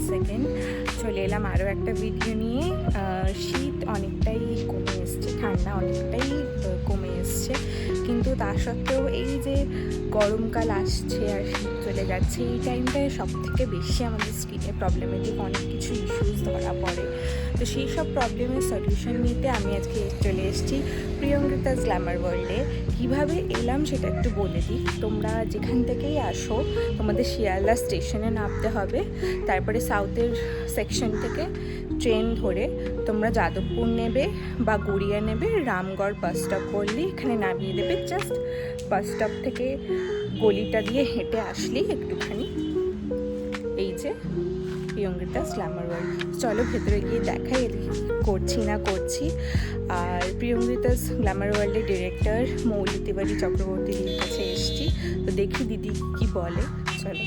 Second চলে এলাম আরও একটা ভিডিও নিয়ে। শীত অনেকটাই কমে এসছে, ঠান্ডা অনেকটাই কমে এসছে, কিন্তু তা সত্ত্বেও এই যে গরমকাল আসছে আর শীত চলে যাচ্ছে, এই টাইমটায় সব থেকে বেশি আমাদের স্কিনে প্রবলেমেটিক অনেক কিছু ইস্যুস ধরা পড়ে। তো সেই সব প্রবলেমের সলিউশন নিতে আমি আজকে চলে এসেছি প্রিয়ঙ্গৃতাস গ্ল্যামার ওয়ার্ল্ডে। কীভাবে এলাম সেটা একটু বলে দিই। তোমরা যেখান থেকেই আসো, তোমাদের শিয়ালদা স্টেশনে নামতে হবে, তারপরে সাউথের সেকশন থেকে ট্রেন ধরে তোমরা যাদবপুর নেবে বা গড়িয়া নেবে, রামগড় বাস স্টপ বললেই এখানে নামিয়ে দেবে। জাস্ট বাস স্টপ থেকে গলিটা দিয়ে হেঁটে আসলেই একটুখানি এই যে প্রিয়ঙ্গৃতাস গ্ল্যামার ওয়ার্ল্ড। চলো ভেতরে গিয়ে দেখাই করছি না করছি। আর প্রিয়ঙ্গৃতাস গ্ল্যামার ওয়ার্ল্ডের ডিরেক্টর মৌলি তিওয়ারি চক্রবর্তী দিদির কাছে এসেছি, তো দেখি দিদি কি বলে। চলো।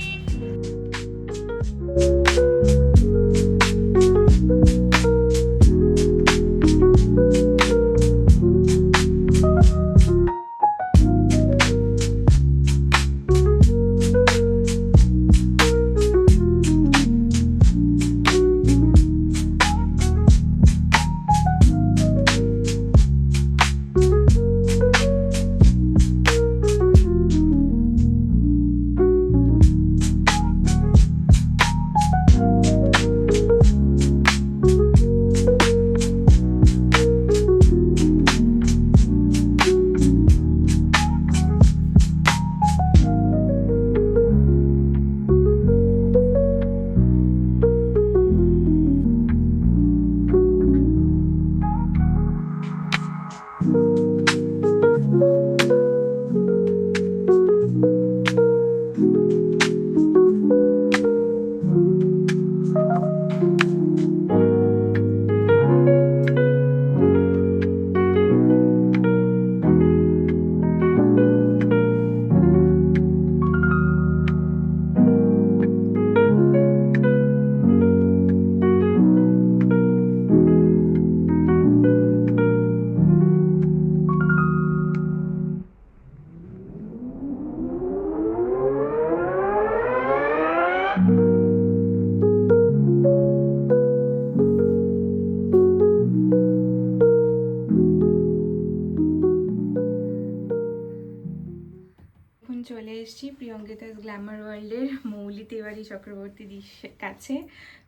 চলে এসেছি প্রিয়ঙ্গৃতাস গ্ল্যামার ওয়ার্ল্ডের মৌলি তিওয়ারি চক্রবর্তী দিদির কাছে।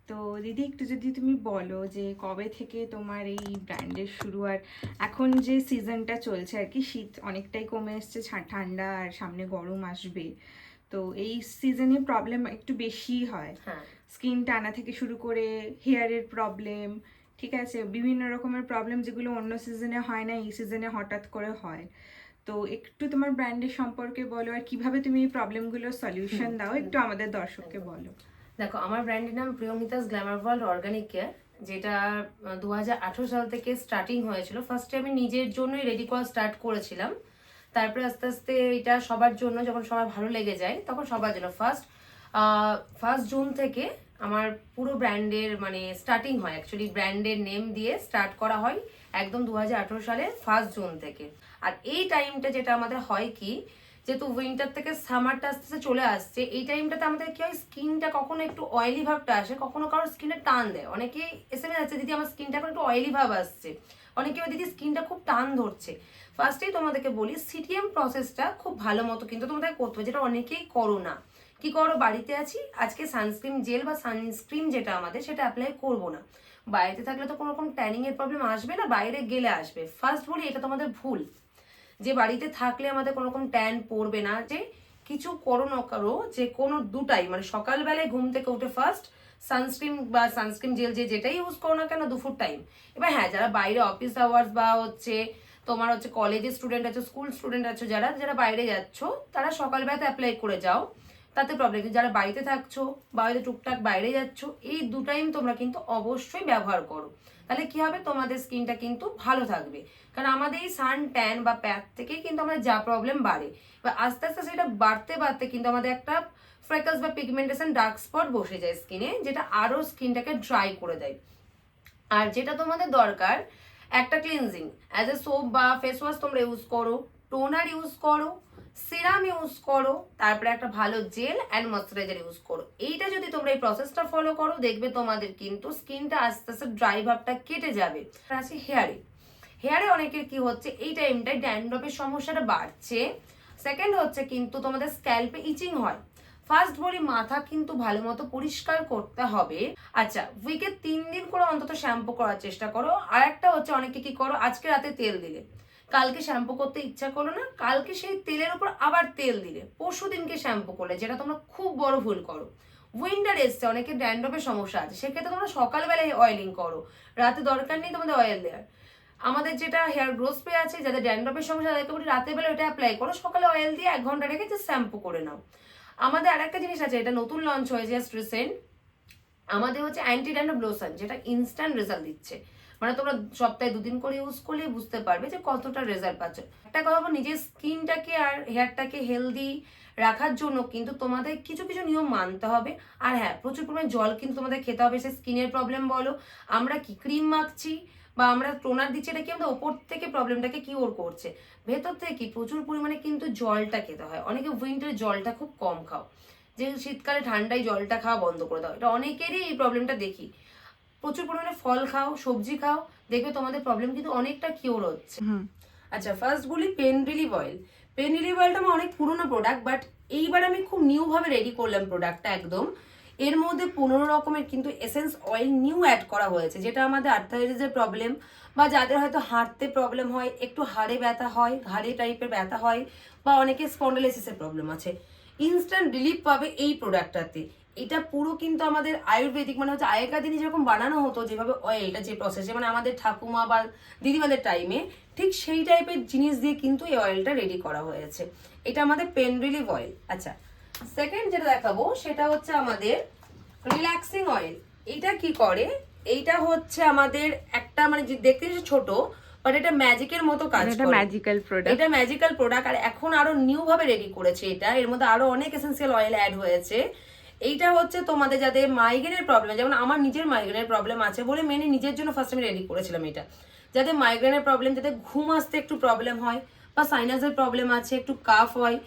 তো দিদি, একটু যদি তুমি বলো যে কবে থেকে তোমার এই ব্র্যান্ডের শুরু, আর এখন যে সিজনটা চলছে আর কি, শীত অনেকটাই কমে এসছে, ঠান্ডা আর সামনে গরম আসবে, তো এই সিজনে প্রবলেম একটু বেশি হয়। স্কিন টানা থেকে শুরু করে হেয়ারের প্রবলেম, ঠিক আছে, বিভিন্ন রকমের প্রবলেম যেগুলো অন্য সিজনে হয় না, এই সিজনে হঠাৎ করে হয়। তো একটু তোমার ব্র্যান্ডের সম্পর্কে বলো, আর কিভাবে তুমি এই প্রবলেমগুলোর সলিউশন দাও একটু আমাদের দর্শককে বলো। দেখো, আমার ব্র্যান্ডের নাম প্রিয়ঙ্গৃতাস গ্ল্যামার ওয়ার্ল্ড অর্গানিক কেয়ার, যেটা 2018 সাল থেকে স্টার্টিং হয়েছিল। ফার্স্টে আমি নিজের জন্যই রেডি করা স্টার্ট করেছিলাম, তারপরে আস্তে আস্তে এটা সবার জন্য, যখন সবার ভালো লেগে যায় তখন সবার জন্য ফার্স্ট জুন থেকে আমার পুরো ব্র্যান্ডের মানে স্টার্টিং হয়। অ্যাকচুয়ালি ব্র্যান্ডের নেম দিয়ে স্টার্ট করা হয় একদম 2018 সালের ফার্স্ট জুন থেকে। আর এই টাইমটা যেটা আমাদের হয় কি, যেহেতু উইন্টার থেকে সামারটা আস্তে আস্তে চলে আসছে, এই টাইমটাতে আমাদের কি হয়, স্কিনটা কখনো একটু অয়েলি ভাবটা আসে, কখনো কারোর স্কিনে টান দেয়। অনেকেই এসএমএস আছে, দিদি আমার স্কিনটা এখন একটু অয়েলি ভাব আসছে, অনেকে দিদি স্কিনটা খুব টান ধরছে। ফার্স্টেই তোমাদেরকে বলি, সিটিএম প্রসেসটা খুব ভালো মতো কিন্তু তোমাদের করতে হবে, যেটা অনেকেই করো না। কি করো, বাড়িতে আছি আজকে সানস্ক্রিন জেল বা সানস্ক্রিন যেটা আমাদের, সেটা অ্যাপ্লাই করবো না। বাড়িতে থাকলে তো কোনো রকম ট্যানিং এর প্রবলেম আসবে না, বাইরে গেলে আসবে। ফার্স্ট বলি, এটা তোমাদের ভুল, যে বাড়িতে থাকলে আমাদের কোনো রকম ট্যান পড়বে না। যে কিছু করো না করো, যে কোনো দুটাই, মানে সকালবেলায় ঘুম থেকে উঠে ফার্স্ট সানস্ক্রিন বা সানস্ক্রিন জেল যেটাই ইউজ করো না কেন, দুপুর টাইম। এবার হ্যাঁ, যারা বাইরে অফিস আওয়ার্স বা তোমার কলেজের স্টুডেন্ট আছো, স্কুল স্টুডেন্ট আছো, যারা যারা বাইরে যাচ্ছ, তারা সকালবেলাতে অ্যাপ্লাই করে যাও, তাতে প্রবলেম। কিন্তু যারা বাড়িতে থাকছো বা হয়তো টুকটাক বাইরে যাচ্ছ, এই দু টাইম তোমরা কিন্তু অবশ্যই ব্যবহার করো। তাহলে কি হবে, তোমাদের স্কিনটা কিন্তু ভালো থাকবে। কারণ আমাদের এই সান ট্যান বা প্যাথ থেকেই কিন্তু আমাদের যা প্রবলেম বাড়ে, এবার আস্তে আস্তে সেটা বাড়তে বাড়তে কিন্তু আমাদের একটা ফ্রেকলস বা পিগমেন্টেশন ডার্ক স্পট বসে যায় স্কিনে, যেটা আরো স্কিনটাকে ড্রাই করে দেয়। আর যেটা তোমাদের দরকার, একটা ক্লিনজিং অ্যাজ এ সোপ বা ফেস ওয়াশ তোমরা ইউজ করো, টোনার ইউজ করো, সিরাম ইউজ করো, তারপরে একটা ভালো জেল অ্যান্ড ময়শ্চারাইজার ইউজ করো। এইটা যদি তোমরা এই প্রসেসটা ফলো করো, দেখবে তোমাদের কিন্তু স্কিনটা আস্তে আস্তে ড্রাই ভাবটা কেটে যাবে। আছে হেয়ারে অনেকের কি হচ্ছে এই টাইমটায় ড্যান্ড্রফের সমস্যাটা বাড়ছে। সেকেন্ড হচ্ছে কিন্তু তোমাদের স্ক্যাল্পে ইচিং হয়। ফার্স্ট বলি মাথা কিন্তু ভালো মতো পরিষ্কার করতে হবে। আচ্ছা, উইকে 3 দিন করে অন্তত শ্যাম্পু করার চেষ্টা করো। আর একটা হচ্ছে অনেকে কি করো, আজকে রাতে তেল দিলে, কালকে শ্যাম্পু করতে ইচ্ছা করলো না, কালকে সেই তেলের উপর আবার তেল দিলে, পরশু দিনকে শ্যাম্পু করলে, যেটা তোমরা খুব বড় ভুল করো। উইন্টার এসছে, অনেকে ড্যান্ড্রফের সমস্যা আছে, সেক্ষেত্রে তোমরা সকালবেলায় অয়েলিং করো, রাতে দরকার নেই তোমাদের অয়েল দেওয়ার। আমাদের যেটা হেয়ার গ্রোথ স্প্রে আছে, যাদের ড্যান্ড্রফের সমস্যা তাদেরকে বলি রাতের বেলা ওটা অ্যাপ্লাই করো, সকালে অয়েল দিয়ে 1 ঘন্টা রেখে জাস্ট শ্যাম্পু করে নাও। আমাদের আরেকটা জিনিস আছে, এটা নতুন লঞ্চ হয়েছে জাস্ট রিসেন্ট, আমাদের হচ্ছে অ্যান্টি ড্যান্ড্রফ লোশন, যেটা ইনস্ট্যান্ট রেজাল্ট দিচ্ছে। মানে তোমরা সপ্তাহে 2 দিন করে ইউজ করলে বুঝতে পারবে যে কতটা রেজাল্ট পাচ্ছ। একটা কথা বলবো, নিজের স্কিনটাকে আর হেয়ারটাকে হেলদি রাখার জন্য কিন্তু তোমাদের কিছু কিছু নিয়ম মানতে হবে। আর হ্যাঁ, প্রচুর পরিমাণে জল কিন্তু তোমাদের খেতে হবে। সে স্কিনের প্রবলেম বলো, আমরা কি ক্রিম মাখছি বা আমরা টোনার দিচ্ছি, এটা কি আমাদের ওপর থেকে প্রবলেমটাকে কিওর করছে, ভেতর থেকে কি প্রচুর পরিমাণে কিন্তু জলটা খেতে হয়। অনেকে উইন্টারে জলটা খুব কম খাও, যে শীতকালে ঠান্ডায় জলটা খাওয়া বন্ধ করে দাও, এটা অনেকেরই এই প্রবলেমটা দেখি। প্রচুর পরিমাণে ফল খাও, সবজি খাও, দেখবে তোমাদের প্রবলেম কিন্তু অনেকটা কিওর হচ্ছে। আচ্ছা, ফার্স্ট বলি pain relief oil. Pain relief অয়েলটা আমার অনেক পুরোনো প্রোডাক্ট, বাট এইবার আমি খুব নিউ ভাবে রেডি করলাম প্রোডাক্টটা একদম। এর মধ্যে 15 রকমের কিন্তু এসেন্স অয়েল নিউ অ্যাড করা হয়েছে, যেটা আমাদের আর্থারাইটিসের প্রবলেম বা যাদের হয়তো হাঁটতে প্রবলেম হয়, একটু হাড়ে ব্যথা হয়, ঘাড়ে টাইপের ব্যথা হয়, বা অনেকে স্পন্ডালাইসিসের প্রবলেম আছে, ইনস্ট্যান্ট রিলিফ পাবে এই প্রোডাক্টটাতে। এটা পুরো কিন্তু আমাদের আয়ুর্বেদিক, মানে হচ্ছে আগেকার দিনে যেরকম বানানো হতো, যেভাবে অয়েলটা যে প্রসেসে, মানে আমাদের ঠাকুমা বা দিদিমাদের টাইমে ঠিক সেই টাইপের জিনিস দিয়ে কিন্তু এই অয়েলটা রেডি করা হয়েছে। এটা আমাদের পেন রিলিভ অয়েল। আচ্ছা, সেকেন্ড যেটা দেখাবো সেটা হচ্ছে আমাদের রিল্যাক্সিং অয়েল। এটা কি করে, এইটা হচ্ছে আমাদের একটা মানে দেখতে ছোট, বাট এটা ম্যাজিকের মতো কাজ করে। এটা ম্যাজিক্যাল প্রোডাক্ট, এটা ম্যাজিক্যাল প্রোডাক্ট। আর এখন আরো নিউ ভাবে রেডি করেছে এটা, এর মধ্যে আরো অনেক এসেন্সিয়াল অয়েল অ্যাড হয়েছে। এইটা হচ্ছে তোমাদের যাদের মাইগ্রেনের প্রবলেম, যেমন আমার নিজের মাইগ্রেনের প্রবলেম আছে বলে মেনে নিজের জন্য ফার্স্ট আমি রেডি করেছিলাম এটা। যাদের মাইগ্রেনের প্রবলেম, যাদের ঘুম আসতে একটু প্রবলেম হয় বা সাইনাসের প্রবলেম আছে, একটু কাফ হয়,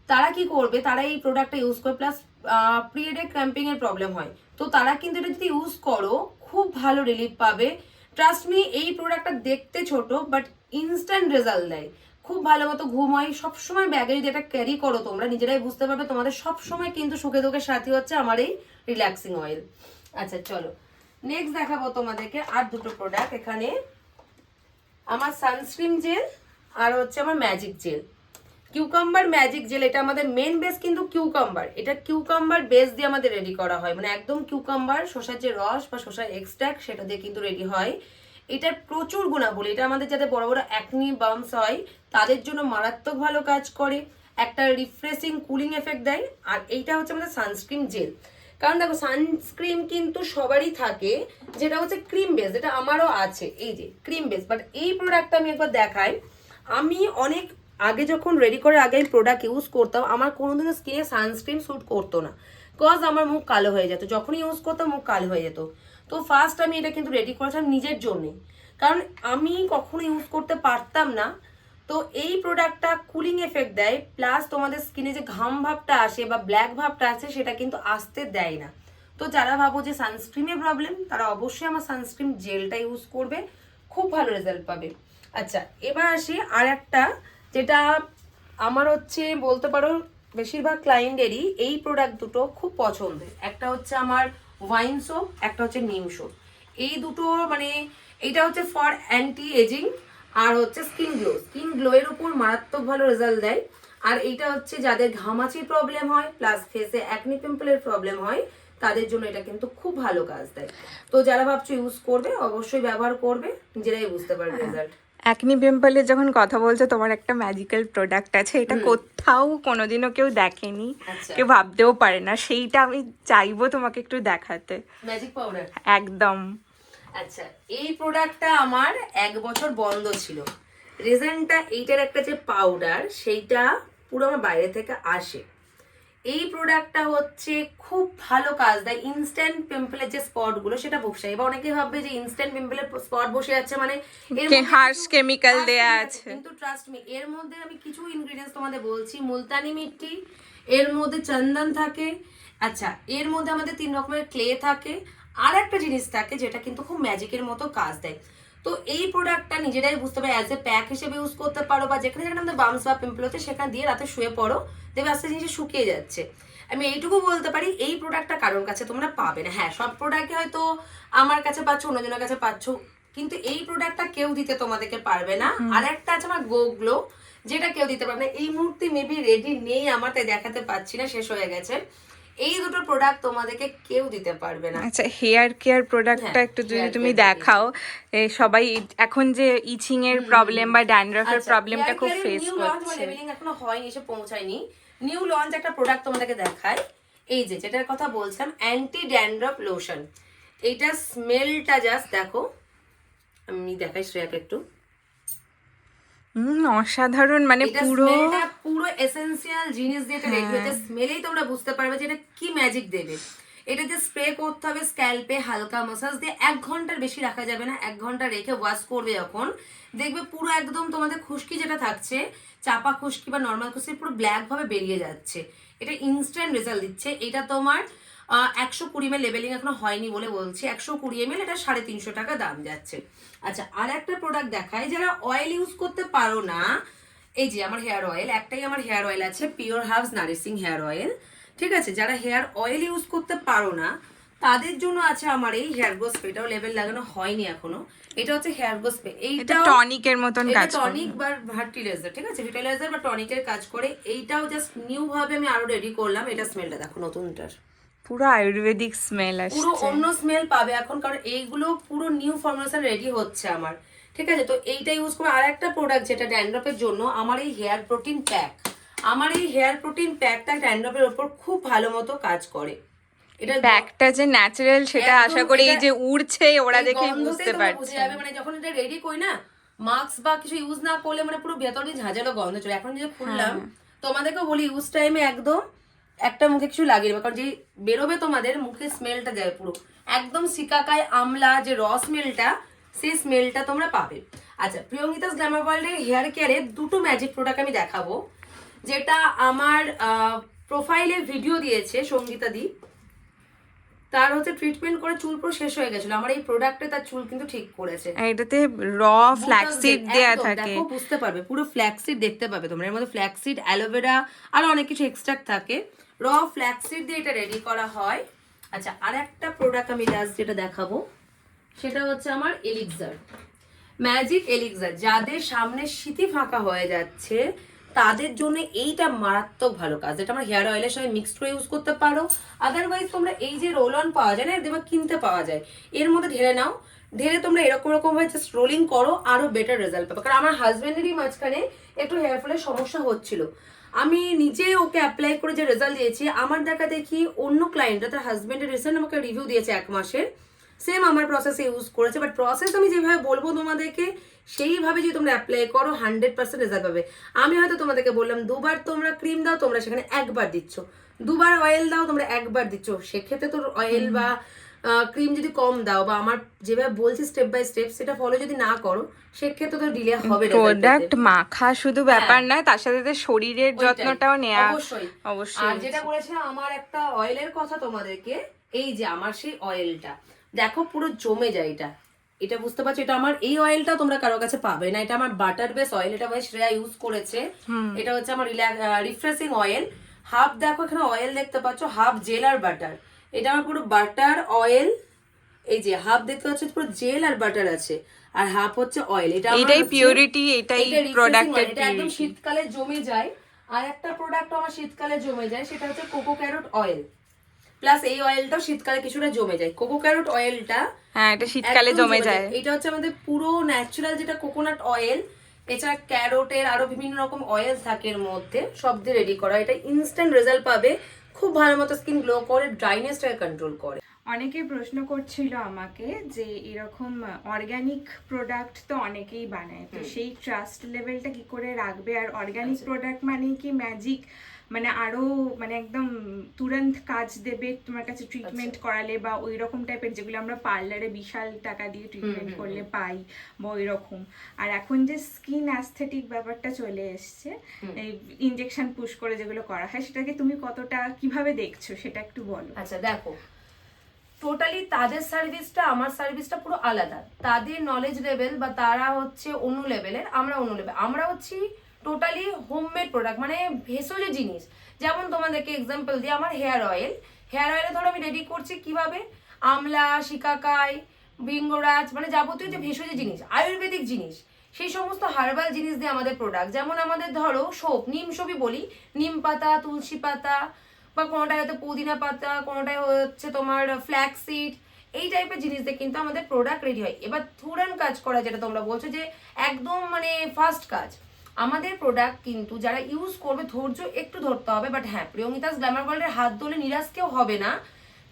তারা কি করবে, তারা এই প্রোডাক্টটা ইউজ করে। প্লাস পিরিয়ডে ক্র্যাম্পিং এর প্রবলেম হয়, তো তারা কিন্তু এটা যদি ইউজ করো খুব ভালো রিলিফ পাবে। ট্রাস্ট মি, এই প্রোডাক্টটা দেখতে ছোট বাট ইনস্ট্যান্ট রেজাল্ট দেয়। খুব ভালো মতো ঘুম হয়। সবসময় ব্যাগে যদি এটা ক্যারি করো, তোমরা নিজেরাই বুঝতে পারবে তোমাদের সবসময় কিন্তু সুখে দুঃখের সাথী হচ্ছে আমার এই রিল্যাক্সিং অয়েল। আচ্ছা চলো, নেক্সট দেখাবো তোমাদেরকে আর দুটো প্রোডাক্ট। এখানে আমার সানস্ক্রিন জেল আর হচ্ছে আমার magic gel, cucumber magic gel. এটা আমাদের মেন বেস কিন্তু কিউকাম্বার, এটা কিউকাম্বার বেস দিয়ে আমাদের রেডি করা হয়, মানে একদম কিউকাম্বার, শসার যে রস বা শসার এক্সট্রাক্ট সেটা দিয়ে কিন্তু রেডি হয়। এটার প্রচুর গুণাবলী, এটা আমাদের যাদের বড় বড় অ্যাকনি বাম্পস হয় তাদের জন্য মারাত্মক ভালো কাজ করে, একটা রিফ্রেশিং কুলিং এফেক্ট দেয়। আর এইটা হচ্ছে আমাদের সানস্ক্রিন জেল। কারণ দেখো, সানস্ক্রিন কিন্তু সবারই থাকে, যেটা হচ্ছে ক্রিম বেস, যেটা আমারও আছে, এই যে ক্রিম বেস। বাট এই প্রোডাক্টটা আমি একবার দেখাই। আমি অনেক আগে যখন রেডি করার আগে প্রোডাক্ট ইউজ করতাম, আমার কোনোদিনও স্কিনে সানস্ক্রিন স্যুট করতো না, কজ আমার মুখ কালো হয়ে যেত, যখনই ইউজ করতাম মুখ কালো হয়ে যেত। তো ফার্স্ট আমি এটা কিন্তু রেডি করেছিলাম নিজের জন্যে, কারণ আমি কখনো ইউজ করতে পারতাম না। তো এই প্রোডাক্টটা কুলিং এফেক্ট দেয়, প্লাস তোমাদের স্কিনে যে ঘাম ভাবটা আসে বা ব্ল্যাক ভাবটা আসে সেটা কিন্তু আসতে দেয় না। তো যারা ভাবো যে সানস্ক্রিনের প্রবলেম, তারা অবশ্যই আমার সানস্ক্রিন জেলটা ইউজ করবে, খুব ভালো রেজাল্ট পাবে। আচ্ছা, এবার আসি আর একটা, যেটা আমার হচ্ছে বলতে পারো বেশিরভাগ ক্লায়েন্টেরই এই প্রোডাক্ট দুটো খুব পছন্দের। একটা হচ্ছে আমার ওয়াইন সোপ, একটা হচ্ছে নিম সোপ। এই দুটো মানে এইটা হচ্ছে ফর অ্যান্টি এজিং আর হচ্ছে স্কিন গ্লো, স্কিন গ্লো এর উপর মারাত্মক ভালো রেজাল্ট দেয়। আর এইটা হচ্ছে যাদের ঘামাচির প্রবলেম হয় প্লাস ফেসে অ্যাকনি পিম্পলের প্রবলেম হয়, তাদের জন্য এটা কিন্তু খুব ভালো কাজ দেয়। তো যারা ভাবছো ইউজ করবে, অবশ্যই ব্যবহার করবে, নিজেরাই বুঝতে পারবে রেজাল্ট। অ্যাকনি পিম্পলের যখন কথা বলছো, তোমার একটা ম্যাজিক্যাল প্রোডাক্ট আছে, এটা কোথাও কোনোদিনও কেউ দেখেনি, কেউ ভাবতেও পারে না, সেইটা আমি চাইবো তোমাকে একটু দেখাতে। ম্যাজিক পাউডার, একদম। আচ্ছা, এই প্রোডাক্টটা আমার 1 বছর বন্ধ ছিল। রিজনটা এইটার একটা যে পাউডার, সেইটা পুরো আমার বাইরে থেকে আসে। এই প্রোডাক্টটা হচ্ছে খুব ভালো কাজ দেয় ইনস্ট্যান্ট পিম্পলের যে স্পটগুলো সেটা বসে। এবার অনেকে ভাববে যে ইনস্ট্যান্ট পিম্পলের স্পট বসে যাচ্ছে মানে হার্শ কেমিক্যাল দেয়া আছে, কিন্তু ট্রাস্ট মি, এর মধ্যে আমি কিছু ইনগ্রেডিয়েন্টস তোমাদের বলছি। মুলতানি মিট্টি, এর মধ্যে চন্দন থাকে, আচ্ছা এর মধ্যে আমাদের 3 রকমের ক্লে থাকে, আর একটা জিনিস থাকে যেটা কিন্তু খুব ম্যাজিকের মতো কাজ দেয়। তো এই প্রোডাক্টটা নিজেরাই বুঝতে পারো, অ্যাজ এ প্যাক হিসেবে ইউজ করতে পারো, বা যেখানে যেখানে আমাদের বাম্পস বা পিম্পল হচ্ছে সেখানে দিয়ে রাতে শুয়ে পড়ো, দেখবে আস্তে জিনিসটা শুকিয়ে যাচ্ছে। আমি এইটুকু বলতে পারি এই প্রোডাক্টটা কারোর কাছে তোমরা পাবে না। হ্যাঁ, সব প্রোডাক্টে হয়তো আমার কাছে পাচ্ছ, অন্যজনের কাছে পাচ্ছ, কিন্তু এই প্রোডাক্টটা কেউ দিতে তোমাদেরকে পারবে না। আর একটা আছে আমার গো গ্লো, যেটা কেউ দিতে পারবে না। এই মুহূর্তে মেবি রেডি নেই আমার, তাই দেখাতে পাচ্ছি না, শেষ হয়ে গেছে। এই দুটো প্রোডাক্ট তোমাদেরকে কেউ দিতে পারবে না। আচ্ছা, হেয়ার কেয়ার প্রোডাক্টটা একটু যদি তুমি দেখাও, সবাই এখন যে ইচিং এর প্রবলেম বা ড্যান্ড্রফের প্রবলেমটা খুব ফেস করছে। লেভেলিং এখনো হয়নি, এসে পৌঁছায়নি। নিউ লঞ্চ একটা প্রোডাক্ট তোমাদেরকে দেখাই, এই যে যেটার কথা বলছিলাম, অ্যান্টি ড্যান্ড্রফ লোশন। এইটা স্মেলটা জাস্ট দেখো, আমি দেখাই শ্রেয়াকে একটু। অসাধারণ, মানে পুরো এসেনশিয়াল জিনিস দিয়ে এটা রেডি হয়েছে। স্মেলেই তোমরা বুঝতে পারবে যে এটা কি ম্যাজিক দেবে। এটা যে স্প্রে করতে হবে স্ক্যাল্পে, হালকা মাসাজ দিয়ে, 1 ঘন্টার বেশি রাখা যাবে না। 1 ঘন্টা রেখে ওয়াশ করবে যখন, দেখবে পুরো একদম তোমাদের খুশকি যেটা থাকছে, চাপা খুশকি বা নর্মাল খুশকি, পুরো ব্ল্যাক ভাবে বেরিয়ে যাচ্ছে। এটা ইনস্ট্যান্ট রেজাল্ট দিচ্ছে। এটা তোমার 120 ml, লেবেলিং এখনো হয়নি বলে বলছি, 120 ml, এটা 350 টাকা দাম যাচ্ছে। আচ্ছা, আর একটা প্রোডাক্ট দেখায়, যারা অয়েল ইউজ করতে পারো না, এই যে আমার হেয়ার অয়েল, একটাই আমার হেয়ার অয়েল আছে, pure herbs nourishing hair oil, ঠিক আছে। যারা হেয়ার অয়েল ইউজ করতে পারো না তাদের জন্য আছে আমার এই হেয়ার গ্রো স্প্রে। এটাও লেবেল লাগানো হয়নি এখনো। এটা হচ্ছে হেয়ার গ্রো স্প্রে। এইটা টনিকের মতন কাজ করে, টনিক বা ফার্টিলাইজার, ঠিক আছে, ফার্টিলাইজার বা টনিকের কাজ করে। এইটাও জাস্ট নিউ ভাবে আমি আরো রেডি করলাম। এটা স্মেলটা দেখো নতুনটার, পুরো আয়ুর্বেদিক স্মেল আসছে, পুরো অন্য স্মেল পাবে এখন, কারণ এইগুলো পুরো নিউ ফর্মুলেশন রেডি হচ্ছে আমার, ঠিক আছে। তো এইটা ইউজ করে। আর একটা প্রোডাক্ট যেটা ড্যান্ড্রফের জন্য, আমার এই হেয়ার প্রোটিন প্যাক। আমার এই হেয়ার প্রোটিন প্যাকটা ড্যান্ড্রফের উপর খুব ভালো মতো কাজ করে। এটা প্যাকটা যে ন্যাচারাল সেটা আশা করি এই যে উড়ছে ওরা দেখেই বুঝতে পারছে। মানে যখন এটা রেডি করি না, মাস্ক বা কিছু ইউজ না করলে মানে পুরো ভেতরে ঝাঁঝালো গন্ধ চলে। এখন যে খুললাম, তোমাদেরকে বলি ইউজ টাইমে একদম একটা মুখে কিছু লাগিয়ে দেবে, কারণ যে বেরোবে তোমাদের মুখে স্মেলটা যায় পুরো একদম সিকাকাই আমলা, যে র স্মেলটা, সেই স্মেলটা তোমরা পাবে। আচ্ছা, প্রিয়ঙ্গিতাস গ্ল্যামার ওয়ার্ল্ডের হেয়ার কেয়ারে দুটো ম্যাজিক প্রোডাক্ট আমি দেখাবো, যেটা আমার প্রোফাইলে ভিডিও দিয়েছে সঙ্গীতা দি। তার হচ্ছে ট্রিটমেন্ট করে চুল পুরো শেষ হয়ে গেছিল, আমার এই প্রোডাক্টে তার চুল কিন্তু ঠিক করেছে। এটাতে র ফ্ল্যাক্সিড দেয়া থাকে, দেখো বুঝতে পারবে, পুরো ফ্ল্যাক্সিড দেখতে পাবে তোমরা। এর মধ্যে ফ্ল্যাক্সিড, অ্যালোভেরা আর অনেক কিছু এক্সট্রাক্ট থাকে। র ফ্ল্যাক্সিড দিয়ে এটা রেডি করা হয়। আচ্ছা, আর একটা প্রোডাক্ট আমি লাস্ট যেটা দেখাবো, সেটা হচ্ছে আমার এলিক্সার, ম্যাজিক এলিক্সার। যাদের সামনে সিথি ফাঁকা হয়ে যাচ্ছে তাদের জন্য এইটা মারাত্মক ভালো কাজ। এটা আমার হেয়ার অয়েলের সঙ্গে মিক্সড করে ইউজ করতে পারো। আদারওয়াইজ তোমরা এই যে রোল অন পাওয়া যায় না, দেখবে কিনতে পাওয়া যায়, এর মধ্যে ঢেলে নাও। ঢেলে তোমরা এরকম ভাবে জাস্ট রোলিং করো, আরো বেটার রেজাল্ট পাবে। কারণ আমার হাজবেন্ডেরই মাঝখানে একটু হেয়ার ফলের সমস্যা হচ্ছিল, আমি নিজে ওকে অ্যাপ্লাই করে যে রেজাল্ট দিয়েছি, আমার দেখা দেখি অন্য ক্লায়েন্টরা, তার হাজবেন্ডের রিসেন্ট আমাকে রিভিউ দিয়েছে 1 মাসের, সেম আমার প্রসেসে ইউজ করেছে। বাট প্রসেস আমি যেভাবে বলবো তোমাদেরকে, সেইভাবে যদি তোমরা অ্যাপ্লাই করো 100% রেজাল্ট পাবে। আমি হয়তো তোমাদেরকে বললাম 2 বার তোমরা ক্রিম দাও, তোমরা সেখানে 1 বার দিচ্ছ, 2 বার অয়েল দাও, তোমরা 1 বার দিচ্ছ। সেক্ষেত্রে তোর অয়েল বা ক্রিম যদি কম দাও, বা আমার যেভাবে বলছি স্টেপ বাই স্টেপ সেটা ফলো যদি না করো, সেক্ষেত্রে তো ডিলে হবে। প্রোডাক্ট মাখা শুধু ব্যাপার নয়, তার সাথে শরীরের যত্নটাও নেওয়া অবশ্যই। আর যেটা বলেছিলাম আমার একটা অয়েলের কথা তোমাদেরকে, এই যে আমার সেই অয়েলটা দেখো পুরো জমে যায়। এটা বুঝতে পারছো, এটা আমার এই অয়েলটা তোমরা কারো কাছে পাবে না। এটা আমার বাটার বেস অয়েল, এটা ভাই শ্রেয়া ইউজ করেছে। এটা হচ্ছে আমার রিফ্রেশিং অয়েল। হাফ দেখো এখানে অয়েল দেখতে পাচ্ছ, হাফ জেল আর বাটার। এটা আমার পুরো বাটার অয়েল, এই যে হাফ দেখতে পাচ্ছ পুরো জেল আর বাটার আছে, আর হাফ হচ্ছে অয়েল। এটাই পিউরিটি, এটাই প্রোডাক্টের এটা একদম শীতকালে জমে যায়। আর একটা প্রোডাক্ট আমার শীতকালে জমে যায়, সেটা হচ্ছে কোকো ক্যারট অয়েল। প্লাস এই অয়েলটাও শীতকালে কিছুটা জমে যায়। কোকো ক্যারট অয়েলটা, হ্যাঁ, এটা শীতকালে জমে যায়। এটা হচ্ছে আমাদের পুরো ন্যাচারাল যেটা কোকোনাট অয়েল, এছাড়া ক্যারোটের আরো বিভিন্ন রকম অয়েল থাকে এর মধ্যে, সব দিয়ে রেডি করা। এটা ইনস্ট্যান্ট রেজাল্ট পাবে, খুব ভালো মতো স্কিন গ্লো করে, ড্রাইনেসটাকে কন্ট্রোল করে। অনেকেই প্রশ্ন করছিল আমাকে যে এরকম অর্গানিক প্রোডাক্ট তো অনেকেই বানায়, তো সেই ট্রাস্ট লেভেলটা কি করে রাখবে? আর অর্গানিক প্রোডাক্ট মানে কি ম্যাজিক মানে আরো মানে একদম তুরন্ত কাজ দেবে তোমার কাছে ট্রিটমেন্ট করালে, বা ওই রকম টাইপের যেগুলো আমরা পার্লারে বিশাল টাকা দিয়ে ট্রিটমেন্ট করলে পাই বা ওই রকম। আর এখন যে স্কিন অ্যাস্থেটিক ব্যাপারটা চলে এসছে, এই ইনজেকশন পুশ করে যেগুলো করা হয়, সেটাকে তুমি কতটা কিভাবে দেখছো সেটা একটু বলো। আচ্ছা দেখো, টোটালি তাদের সার্ভিসটা আমার সার্ভিসটা পুরো আলাদা। তাদের নলেজ লেভেল বা তারা হচ্ছে অন্য লেভেলের, আমরা অন্য লেভেল। আমরা হচ্ছি টোটালি হোমমেড প্রোডাক্ট, মানে ভেষজ জিনিস। যেমন তোমাদেরকে এক্সাম্পল দিই, আমার হেয়ার অয়েলে ধরো আমি রেডি করছি কিভাবে, আমলা, শিকাকাই, ভিঙ্গরাজ, মানে যাবতীয় যে ভেষজ জিনিস, আয়ুর্বেদিক জিনিস, সেই সমস্ত হার্বাল জিনিস দিয়ে আমাদের প্রোডাক্ট। যেমন আমাদের ধরো সোপ, নিম সোপই বলি, নিম পাতা, তুলসী পাতা, বা কোনোটায় হয়তো পুদিনা পাতা, কোনোটায় হচ্ছে তোমার ফ্ল্যাক্স সিড, এই টাইপের জিনিস দিয়ে কিন্তু আমাদের প্রোডাক্ট রেডি হয়। এবার তুরন্ত কাজ করা, যেটা তোমরা বলছো যে একদম মানে ফাস্ট কাজ, আমাদের প্রোডাক্ট কিন্তু যারা ইউজ করবে ধৈর্য একটু ধরতে হবে। বাট হ্যাঁ, প্রিয়ঙ্গিতাস গ্ল্যামার ওয়ার্ল্ডের হাত ধরে নিরাশ কেউ হবে না,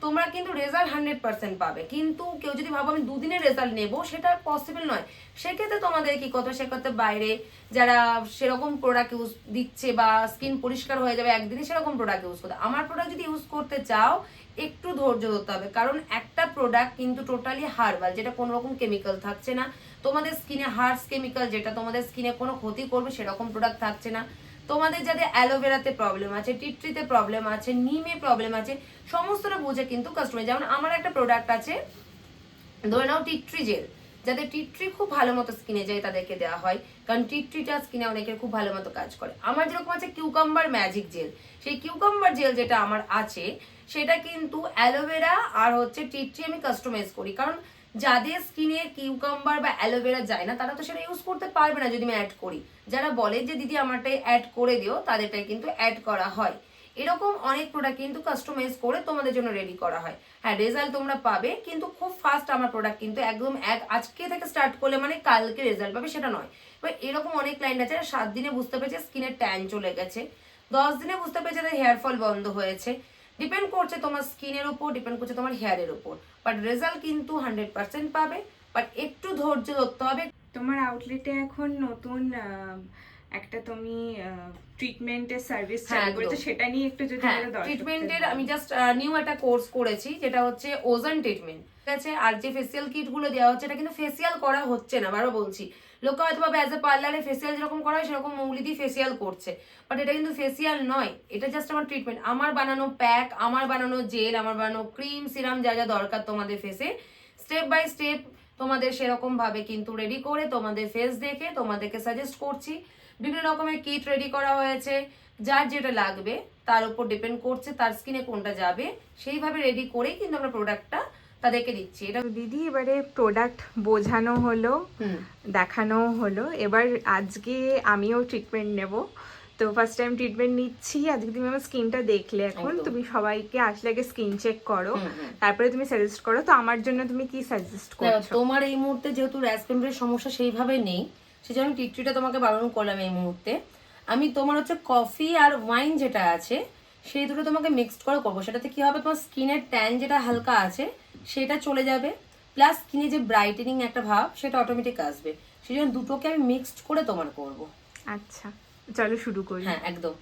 তোমরা কিন্তু রেজাল্ট 100% পাবে। কিন্তু কেউ যদি ভাবো আমি দুদিনের রেজাল্ট নেবো, সেটা পসিবল নয়। সেক্ষেত্রে তোমাদের কি করতে হবে, সেক্ষেত্রে বাইরে যারা সেরকম প্রোডাক্ট ইউজ দিচ্ছে বা স্কিন পরিষ্কার হয়ে যাবে একদিনে, সেরকম প্রোডাক্ট ইউজ করতে। আমার প্রোডাক্ট যদি ইউজ করতে চাও, একটু ধৈর্য ধরতে হবে, কারণ একটা প্রোডাক্ট কিন্তু টোটালি হার্বাল, যেটা কোনো রকম কেমিক্যাল থাকছে না। তোমাদের স্কিনে হার্স কেমিক্যাল, যেটা তোমাদের স্কিনে কোনো ক্ষতি করবে, সেরকম প্রোডাক্ট থাকছে না। তোমাদের যাদের অ্যালোভেরাতে প্রবলেম আছে, টিট্রিতে প্রবলেম আছে, নিমে প্রবলেম আছে, সমস্তটা বুঝে কিন্তু কাস্টমার। যেমন আমার একটা প্রোডাক্ট আছে, ধরে নাও টিট্রি জেল, যাদের টিট্রি খুব ভালো মতো স্কিনে যায় তাদেরকে দেওয়া হয়, কারণ টিট্রিটা স্কিনে অনেকের খুব ভালো মতো কাজ করে। আমার যেরকম আছে কিউকাম্বার ম্যাজিক জেল, সেই কিউকাম্বার জেল যেটা আমার আছে, সেটা কিন্তু অ্যালোভেরা আর হচ্ছে টিট্রি আমি কাস্টমাইজ করি। কারণ যাদের স্কিনে কিউকাম্বার বা অ্যালোভেরা যায় না, তারা তো সেটা ইউজ করতে পারবে না যদি আমি অ্যাড করি। যারা বলে যে দিদি আমারটাই অ্যাড করে দিও, তাদেরটাই কিন্তু অ্যাড করা হয়। এরকম অনেক প্রোডাক্ট কিন্তু কাস্টমাইজ করে তোমাদের জন্য রেডি করা হয়। হ্যাঁ, রেজাল্ট তোমরা পাবে, কিন্তু খুব ফাস্ট। আমার প্রোডাক্ট কিন্তু একদম আজকে থেকে স্টার্ট করলে মানে কালকে রেজাল্ট পাবে সেটা নয়। এবার এরকম অনেক ক্লায়েন্ট আছে 7 দিনে বুঝতে পেরেছে স্কিনের ট্যান চলে গেছে, 10 দিনে বুঝতে পেরেছে তাদের হেয়ার ফল বন্ধ হয়েছে। ডিপেন্ড করছে তোমার স্কিনের উপর, ডিপেন্ড করছে তোমার হেয়ারের উপর। বাট রেজাল্ট কিন্তু 100% পাবে, বাট একটু ধৈর্য ধরতে হবে। তোমার আউটলেটে এখন নতুন একটা তুমি ট্রিটমেন্টের সার্ভিস চালু করেছো, সেটা নিয়ে একটু যদি বলো। ট্রিটমেন্টের আমি জাস্ট নিউ একটা কোর্স করেছি, যেটা হচ্ছে ওজন ট্রিটমেন্ট, ঠিক আছে। আর যে ফেসিয়াল কিট গুলো দেওয়া হচ্ছে, এটা কিন্তু ফেসিয়াল করা হচ্ছে না, বারবার বলছি। লোকে হয়তো ভাবে অ্যাজ এ পার্লারে ফেসিয়াল যেরকম করা হয় সেরকম মৌলি দিয়ে ফেসিয়াল করছে, বাট এটা কিন্তু ফেসিয়াল নয়। এটা জাস্ট আমার ট্রিটমেন্ট, আমার বানানো প্যাক, আমার বানানো জেল, আমার বানানো ক্রিম, সিরাম, যা যা দরকার তোমাদের ফেসে, স্টেপ বাই স্টেপ তোমাদের সেরকম ভাবে কিন্তু রেডি করে তোমাদের ফেস দেখে তোমাদেরকে সাজেস্ট করছি। বিভিন্ন রকমের কিট রেডি করা হয়েছে, যার যেটা লাগবে তার উপর ডিপেন্ড করছে তার স্কিনে কোনটা যাবে, সেইভাবে রেডি করেই কিন্তু আমরা প্রোডাক্টটা তাদেরকে দিচ্ছি। এটা দিদি এবারে প্রোডাক্ট বোঝানো হলো, দেখানো হলো, এবার আজকে আমিও ট্রিটমেন্ট নেব। তো ফার্স্ট টাইম ট্রিটমেন্ট নিচ্ছি আজকে। তুমি আমার স্কিনটা দেখলে, এখন তুমি সবাইকে আসলে আগে স্কিন চেক করো, তারপরে তুমি সাজেস্ট করো। তো আমার জন্য তুমি কি সাজেস্ট করছো? তোমার এই মুহূর্তে যেহেতু র্যাশ পিম্পলের সমস্যা সেইভাবে নেই, সেজন্য টিট্রিটা তোমাকে বারণ করলাম এই মুহূর্তে। আমি তোমার হচ্ছে কফি আর ওয়াইন যেটা আছে, সেই দুটো তোমাকে মিক্সড করে করবো। সেটাতে কি হবে, তোমার স্কিনের ট্যান যেটা হালকা আছে সেটা চলে যাবে, প্লাস স্কিনে যে ব্রাইটেনিং একটা ভাব সেটা অটোমেটিক আসবে। সেই জন্য দুটোকে আমি মিক্সড করে তোমার করব। আচ্ছা, চলো শুরু করি। হ্যাঁ, একদম।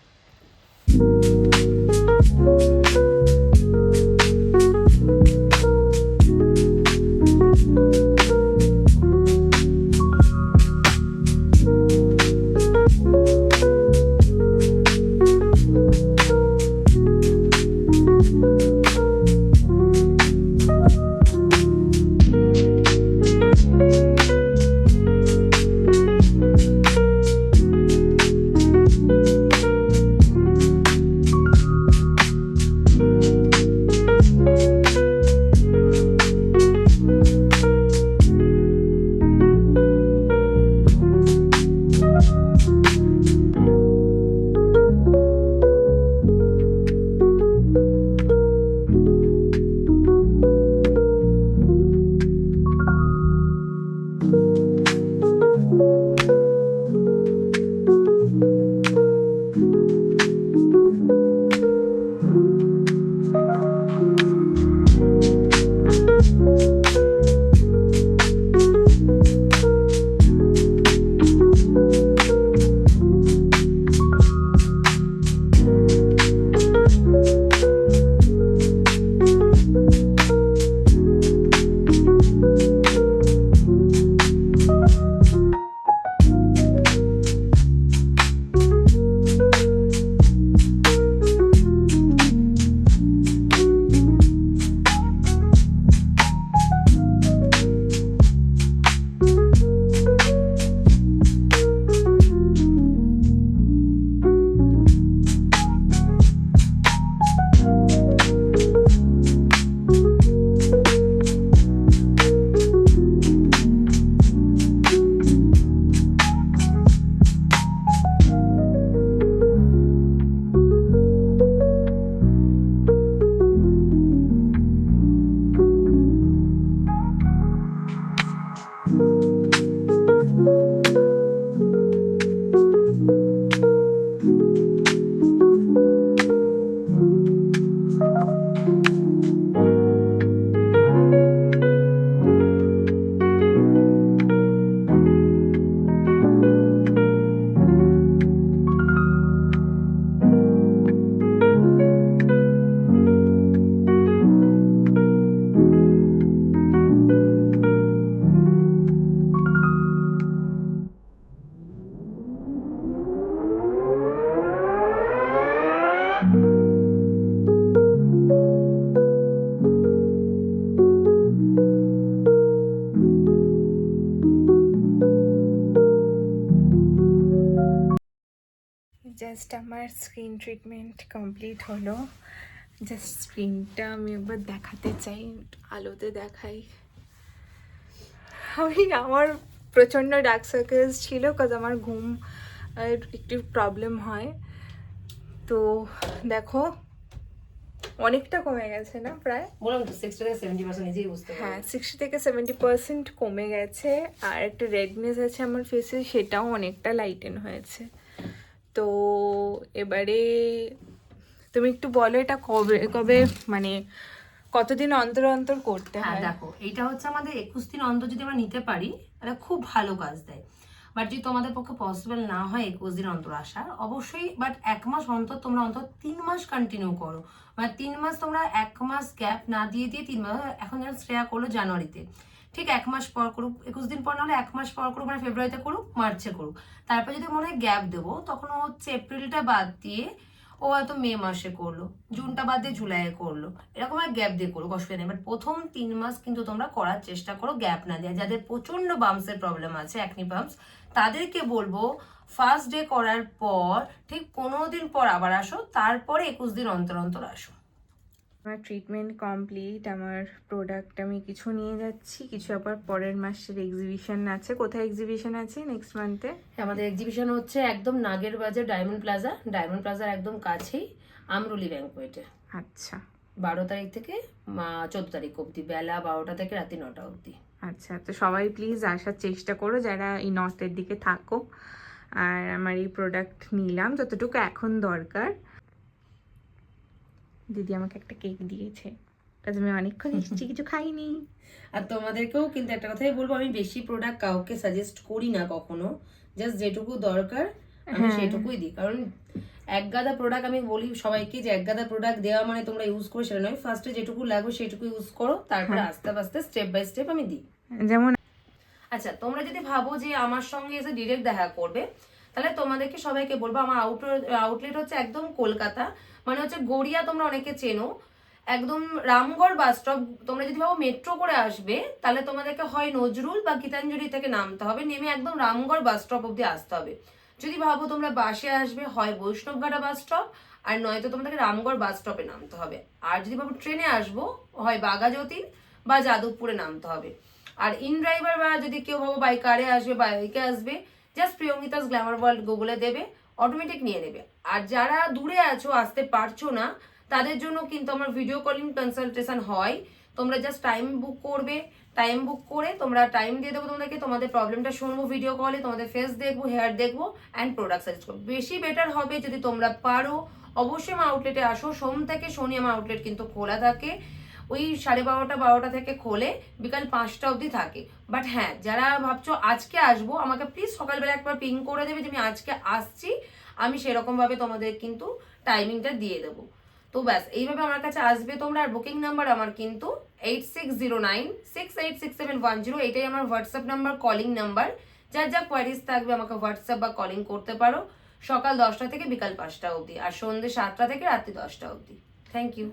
জাস্ট আমার স্ক্রিন ট্রিটমেন্ট কমপ্লিট হলো। জাস্ট স্ক্রিনটা আমি একবার দেখাতে চাই, আলোতে দেখাই। আমার প্রচণ্ড ডার্ক সার্কেলস ছিল, কাজ আমার ঘুম একটু প্রবলেম হয়। তো দেখো অনেকটা কমে গেছে না, প্রায় বললাম তো 60 থেকে 70% নিজেই বুঝতে পারবে। হ্যাঁ 60 থেকে 70% কমে গেছে। আর একটা রেডনেস আছে আমার ফেসে, সেটাও অনেকটা লাইটেন হয়েছে। তো এবারে তুমি একটু বলো এটা কবে কবে মানে কতদিন অন্তর অন্তর করতে হ্যাঁ হয়? দেখো, এটা হচ্ছে আমাদের 21 দিন অন্তর যদি আমরা নিতে পারি এটা খুব ভালো কাজ দেয়। বাট যদি তোমাদের পক্ষে পসিবল না হয় 21 দিন অন্তর আসার, অবশ্যই বাট 1 মাস অন্তর তোমরা অন্তর 3 মাস কন্টিনিউ করো। মানে 3 মাস তোমরা 1 মাস গ্যাপ না দিয়ে 3 মাস, এখন যেন শ্রেয়া করলো জানুয়ারিতে, ঠিক 1 মাস পর করুক, 21 দিন পর নাহলে 1 মাস পর করুক, মানে ফেব্রুয়ারিতে করুক, মার্চে করুক। তারপর যদি মনে হয় গ্যাপ দেবো, তখন হচ্ছে এপ্রিলটা বাদ দিয়ে ও হয়তো মে মাসে করলো, জুনটা বাদ দিয়ে জুলাইয়ে করলো, এরকম আর গ্যাপ দিয়ে করুক, অসুবিধা নেই। বাট প্রথম 3 মাস কিন্তু তোমরা করার চেষ্টা করো গ্যাপ না দেওয়া। যাদের প্রচন্ড বাম্পসের প্রবলেম আছে, অ্যাকনি বাম্পস, তাদেরকে বলবো ফার্স্ট ডে করার পর ঠিক 15 দিন পর আবার আসো, তারপরে 21 দিন অন্তর অন্তর আসো। আমার ট্রিটমেন্ট কমপ্লিট। আমার প্রোডাক্ট আমি কিছু নিয়ে যাচ্ছি, কিছু আবার পরের মাসের এক্সিবিশন আছে। কোথায় এক্সিবিশন আছে নেক্সট মান্থে? আমাদের এক্সিবিশন হচ্ছে একদম নাগের বাজার ডায়মন্ড প্লাজার একদম কাছেই, আমরুলি ব্যাংকোয়েটে। আচ্ছা 12 তারিখ থেকে 14 তারিখ অবধি, বেলা 12টা থেকে রাতে 9টা অবধি। আচ্ছা, তো সবাই প্লিজ আসার চেষ্টা করো যারা এই নর্থের দিকে থাকো। আর আমার এই প্রোডাক্ট নিলাম যতটুকু এখন দরকার। দিদি আমাকে একটা কেক দিয়েছে, কাজ আমি অনেকক্ষণ এসেছি, কিছু খাইনি। আর তোমাদেরকেও কিন্তু একটা কথাই বলবো, আমি বেশি প্রোডাক্ট কাউকে সাজেস্ট করি না কখনো, জাস্ট যেটুকু দরকার আমি সেটুকুই দিই। কারণ এক গাদা প্রোডাক্ট, আমি বলি সবাইকে যে এক গাদা প্রোডাক্ট দেওয়া মানে তোমরা ইউজ করো সেটা নয়, ফার্স্টে যেটুকু লাগবে সেটুকু ইউজ করো, তারপরে আস্তে আস্তে স্টেপ বাই স্টেপ আমি দিই। যেমন আচ্ছা, তোমরা যদি ভাবো যে আমার সঙ্গে এসে ডিরেক্ট দেখা করবে, তাহলে তোমাদেরকে সবাইকে বলবো আমার আউটলেট হচ্ছে একদম কলকাতা, মানে হচ্ছে গড়িয়া, তোমরা অনেকে চেনো, একদম রামগড় বাস স্টপ। তোমরা যদি ভাবো মেট্রো করে আসবে, তাহলে তোমাদেরকে হয় নজরুল বা গীতাঞ্জলি থেকে নামতে হবে, নেমে একদম রামগড় বাস স্টপ অব্দি আসতে হবে। যদি ভাবো তোমরা বাসে আসবে, হয় বৈষ্ণবঘাটা বাস স্টপ, আর নয়তো তোমাদেরকে রামগড় বাস স্টপে নামতে হবে। আর যদি ভাবো ট্রেনে আসবো, হয় বাঘাযতীন বা যাদবপুরে নামতে হবে। আর ইন ড্রাইভার বা যদি কেউ ভাবো বাই কারে আসবে, বাইকে আসবে, জাস্ট প্রিয়ঙ্গিতাস গ্ল্যামার ওয়ার্ল্ড গুগলে দেবে, অটোমেটিক নিয়ে নেবে। আর যারা দূরে আছো, আসতে পারছো না, তাদের জন্য কিন্তু আমার ভিডিও কলিং কনসালটেশন হয়। তোমরা জাস্ট টাইম বুক করবে, টাইম বুক করে তোমরা টাইম দিয়ে দেবো তোমাদেরকে, তোমাদের প্রবলেমটা শুনবো ভিডিও কলে, তোমাদের ফেস দেখবো, হেয়ার দেখবো, অ্যান্ড প্রোডাক্ট সাজেস্ট করবো। বেশি বেটার হবে যদি তোমরা পারো, অবশ্যই আমার আউটলেটে আসো। সোম থেকে শনি আমার আউটলেট কিন্তু খোলা থাকে, ওই 12:30 থেকে খোলে, বিকাল 5টা অবধি থাকে। বাট হ্যাঁ, যারা ভাবছো আজকে আসবো, আমাকে প্লিজ সকালবেলা একবার পিং করে দেবে যে আমি আজকে আসছি, আমি সেরকম ভাবে তোমাদের কিন্তু টাইমিংটা দিয়ে দেবো। তো ব্যাস এইভাবে আমার কাছে আসবে তোমরা। আর বুকিং নাম্বার আমার কিন্তু 8609686710, এটাই আমার হোয়াটসঅ্যাপ নাম্বার, কলিং নাম্বার। যার যা কোয়ারিজ থাকবে আমাকে হোয়াটসঅ্যাপ বা কলিং করতে পারো, সকাল 10টা থেকে বিকাল 5টা অবধি, আর সন্ধ্যে 7টা থেকে রাত্রি 10টা অবধি। Thank you.